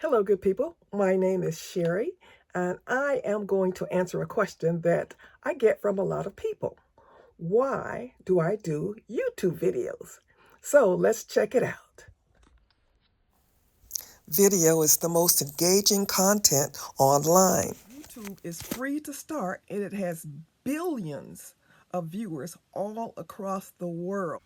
Hello, good people. My name is Sherry, and I am going to answer a question that I get from a lot of people. Why do I do YouTube videos? So let's check it out. Video is the most engaging content online. YouTube is free to start, and it has billions of viewers all across the world.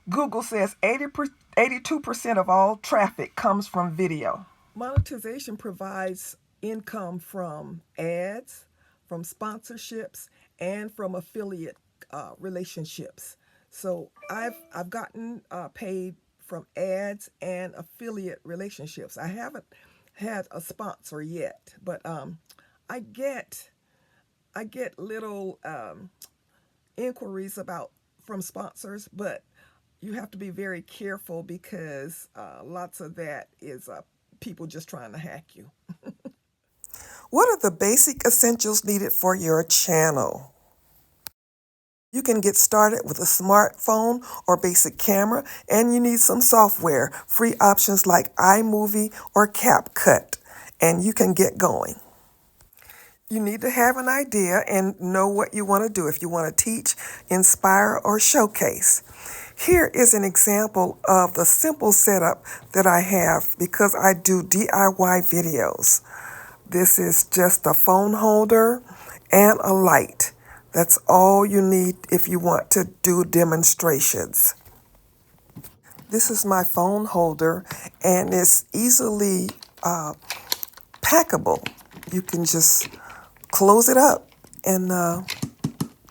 Google says 82% of all traffic comes from video. Monetization provides income from ads, from sponsorships, and from affiliate relationships. So I've gotten paid from ads and affiliate relationships. I haven't had a sponsor yet, but I get little inquiries about from sponsors, but you have to be very careful because lots of that is people just trying to hack you. What are the basic essentials needed for your channel? You can get started with a smartphone or basic camera, and you need some software, free options like iMovie or CapCut, and you can get going. You need to have an idea and know what you want to do, if you want to teach, inspire, or showcase. Here is an example of the simple setup that I have because I do DIY videos. This is just a phone holder and a light. That's all you need if you want to do demonstrations. This is my phone holder, and it's easily packable. You can just close it up and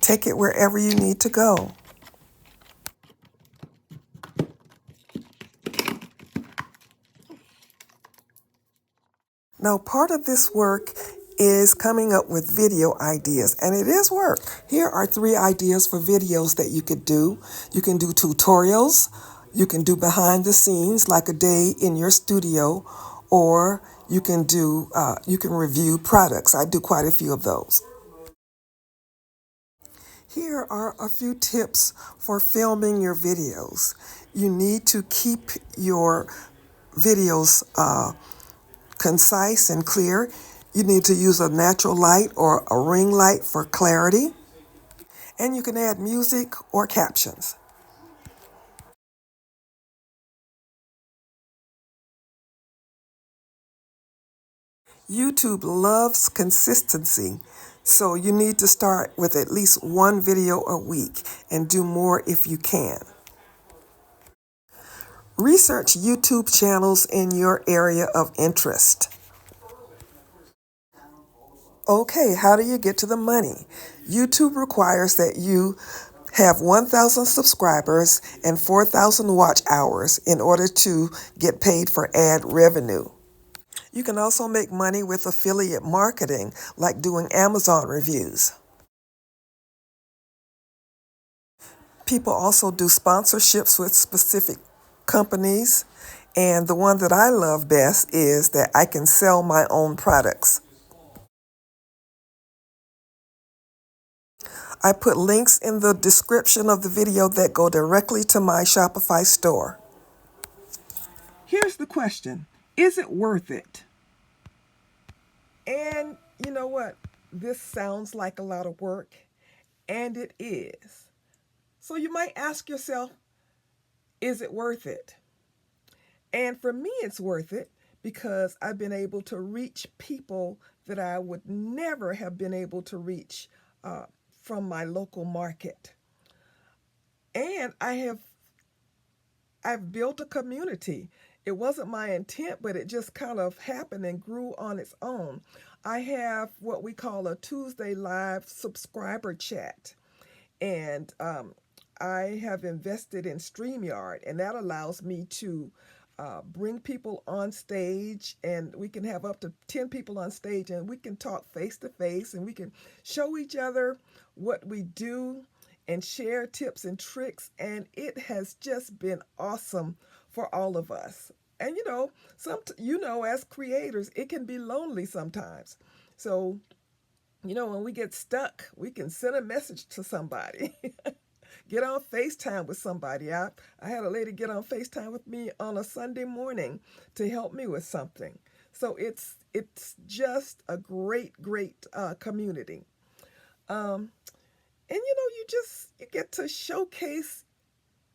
take it wherever you need to go. Now, part of this work is coming up with video ideas, and it is work. Here are 3 ideas for videos that you could do. You can do tutorials, you can do behind the scenes like a day in your studio, or you can review products. I do quite a few of those. Here are a few tips for filming your videos. You need to keep your videos concise and clear. You need to use a natural light or a ring light for clarity. And you can add music or captions. YouTube loves consistency, so you need to start with at least 1 video a week and do more if you can. Research YouTube channels in your area of interest. Okay, how do you get to the money? YouTube requires that you have 1,000 subscribers and 4,000 watch hours in order to get paid for ad revenue. You can also make money with affiliate marketing, like doing Amazon reviews. People also do sponsorships with specific companies, and the one that I love best is that I can sell my own products. I put links in the description of the video that go directly to my Shopify store. Here's the question. Is it worth it? And you know what? This sounds like a lot of work, and it is. So you might ask yourself, is it worth it? And for me, it's worth it because I've been able to reach people that I would never have been able to reach from my local market. And I've built a community. It wasn't my intent, but it just kind of happened and grew on its own. I have what we call a Tuesday Live subscriber chat. And I have invested in StreamYard, and that allows me to bring people on stage, and we can have up to 10 people on stage, and we can talk face to face, and we can show each other what we do and share tips and tricks, and it has just been awesome for all of us. And as creators, it can be lonely sometimes. So when we get stuck, we can send a message to somebody. get on FaceTime with somebody. I had a lady get on FaceTime with me on a Sunday morning to help me with something. So it's just a great community. Um, and you get to showcase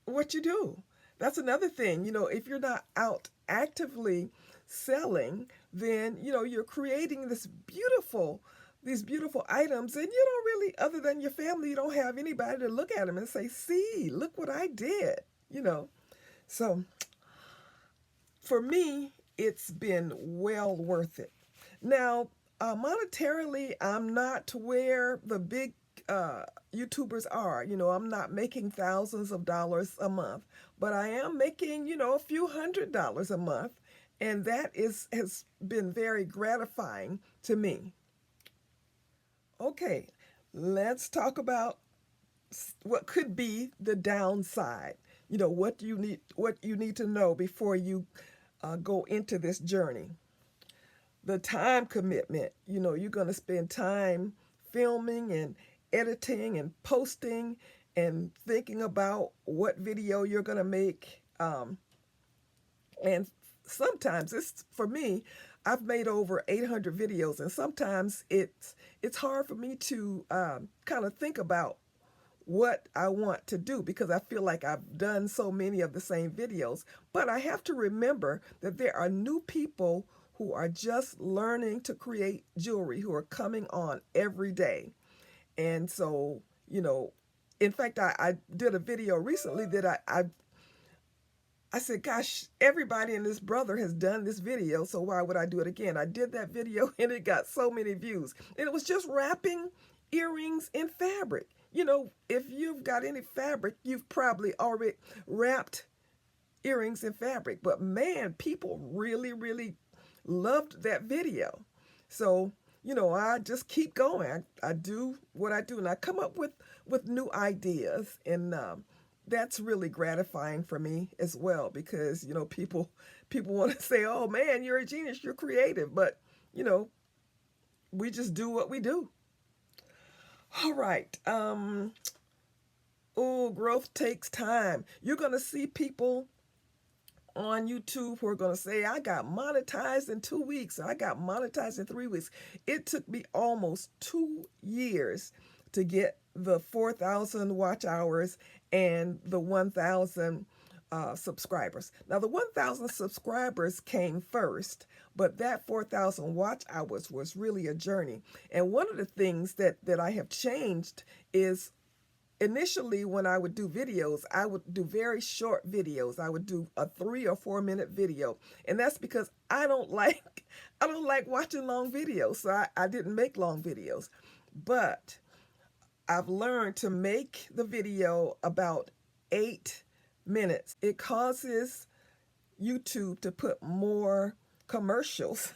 what you do. That's another thing. If you're not out actively selling, then you're creating these beautiful items, and you don't really, other than your family, you don't have anybody to look at them and say, "See, look what I did." You know. So for me, it's been well worth it. Now, monetarily, I'm not where the big YouTubers are. I'm not making thousands of dollars a month, but I am making, a few $100s a month, and that has been very gratifying to me. Okay, let's talk about what could be the downside. What you need to know before you go into this journey. The time commitment. You're going to spend time filming and editing and posting and thinking about what video you're going to make. And sometimes it's for me, I've made over 800 videos, and sometimes it's hard for me to kind of think about what I want to do because I feel like I've done so many of the same videos. But I have to remember that there are new people who are just learning to create jewelry who are coming on every day. And so, in fact, I did a video recently that I said, gosh, everybody and this brother has done this video, so why would I do it again? I did that video and it got so many views. And it was just wrapping earrings in fabric. If you've got any fabric, you've probably already wrapped earrings in fabric. But man, people really, really loved that video. So, I just keep going. I do what I do, and I come up with new ideas, and that's really gratifying for me as well because people want to say, "Oh man, you're a genius, you're creative," but we just do what we do. All right. Oh, growth takes time. You're gonna see people on YouTube who are going to say, I got monetized in 2 weeks, or I got monetized in 3 weeks. It took me almost 2 years to get the 4,000 watch hours and the 1,000 subscribers. Now, the 1,000 subscribers came first, but that 4,000 watch hours was really a journey. And one of the things that I have changed is initially when I would do videos, I would do very short videos. I would do a 3 or 4 minute video. And that's because I don't like watching long videos. So I didn't make long videos. But I've learned to make the video about 8 minutes. It causes YouTube to put more commercials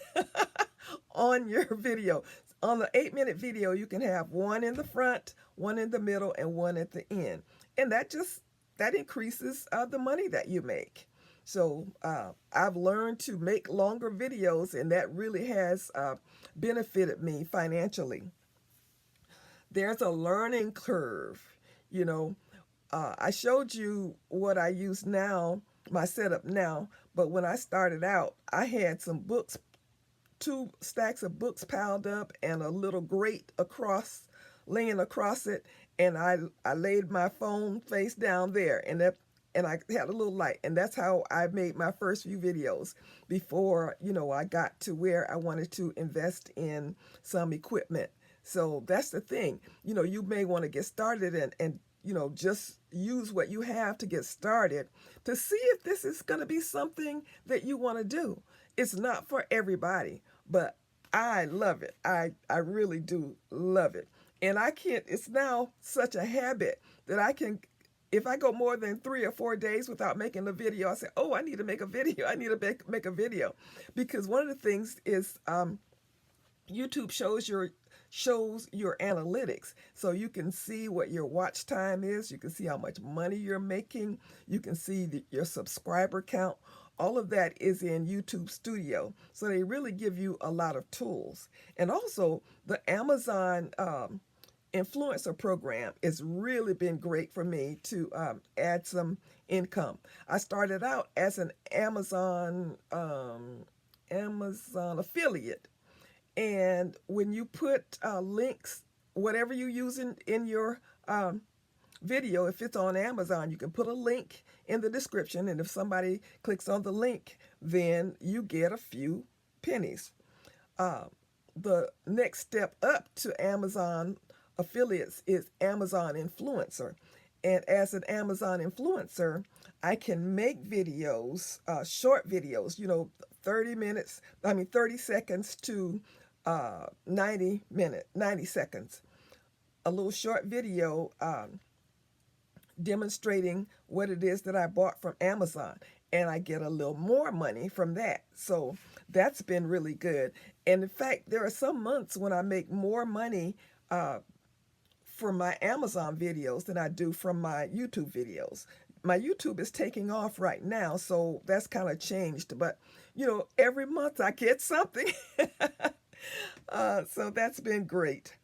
on your video. On the 8 minute video, you can have one in the front, one in the middle, and one at the end. And that increases the money that you make. So I've learned to make longer videos, and that really has benefited me financially. There's a learning curve. I showed you what I use now, my setup now, but when I started out, I had some books, 2 stacks of books piled up and a little grate laying across it, and I laid my phone face down there, and I had a little light, and that's how I made my first few videos before I got to where I wanted to invest in some equipment. So that's the thing. You may want to get started and just use what you have to get started to see if this is going to be something that you want to do. It's not for everybody, but I love it. I really do love it. And it's now such a habit that if I go more than 3 or 4 days without making a video, I say, oh, I need to make a video. I need to make a video. Because one of the things is YouTube shows your analytics, so you can see what your watch time is, you can see how much money you're making, you can see your subscriber count. All of that is in YouTube Studio, so they really give you a lot of tools. And also the Amazon influencer program has really been great for me to add some income. I started out as an Amazon affiliate, and when you put links, whatever you use in your video, if it's on Amazon, you can put a link in the description, and if somebody clicks on the link, then you get a few pennies. The next step up to Amazon affiliates is Amazon influencer. And as an Amazon influencer, I can make videos, short videos, 30 seconds to 90 seconds. A little short video demonstrating what it is that I bought from Amazon. And I get a little more money from that. So that's been really good. And in fact, there are some months when I make more money from my Amazon videos than I do from my YouTube videos. My YouTube is taking off right now, so that's kind of changed. But, every month I get something. So that's been great.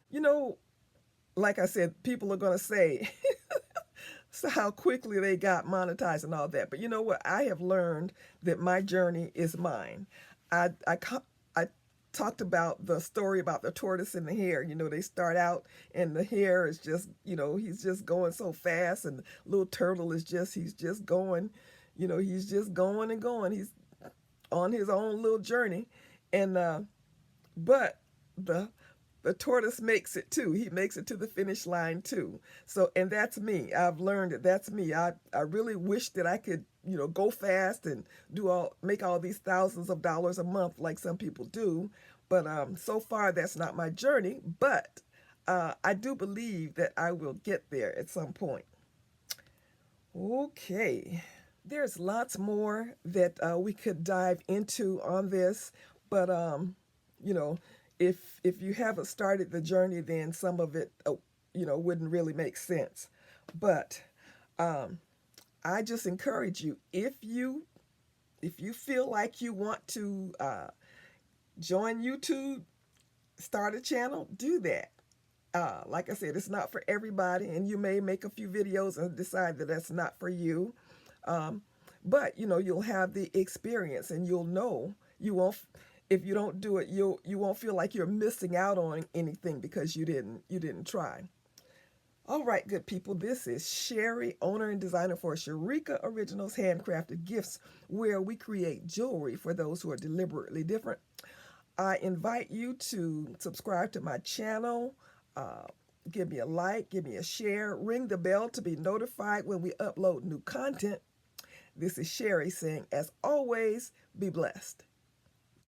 Like I said, people are going to say, so how quickly they got monetized and all that. But you know what? I have learned that my journey is mine. I talked about the story about the tortoise and the hare. They start out and the hare is just, he's just going so fast, and the little turtle he's just going, he's just going and going. He's on his own little journey. And, but the tortoise makes it too. He makes it to the finish line too. So, and that's me. I've learned that that's me. I really wish that I could, go fast and make all these thousands of dollars a month like some people do. But so far, that's not my journey. But I do believe that I will get there at some point. Okay. There's lots more that we could dive into on this. But, if you haven't started the journey, then some of it, wouldn't really make sense. But I just encourage you, if you feel like you want to join YouTube, start a channel, do that. Like I said, it's not for everybody, and you may make a few videos and decide that that's not for you. But you'll have the experience, and you'll know. You won't. If you don't do it, you won't feel like you're missing out on anything because you didn't try. All right, good people, this is Sherry, owner and designer for Sharika Originals Handcrafted Gifts, where we create jewelry for those who are deliberately different. I invite you to subscribe to my channel, give me a like, give me a share, ring the bell to be notified when we upload new content. This is Sherry saying, as always, be blessed.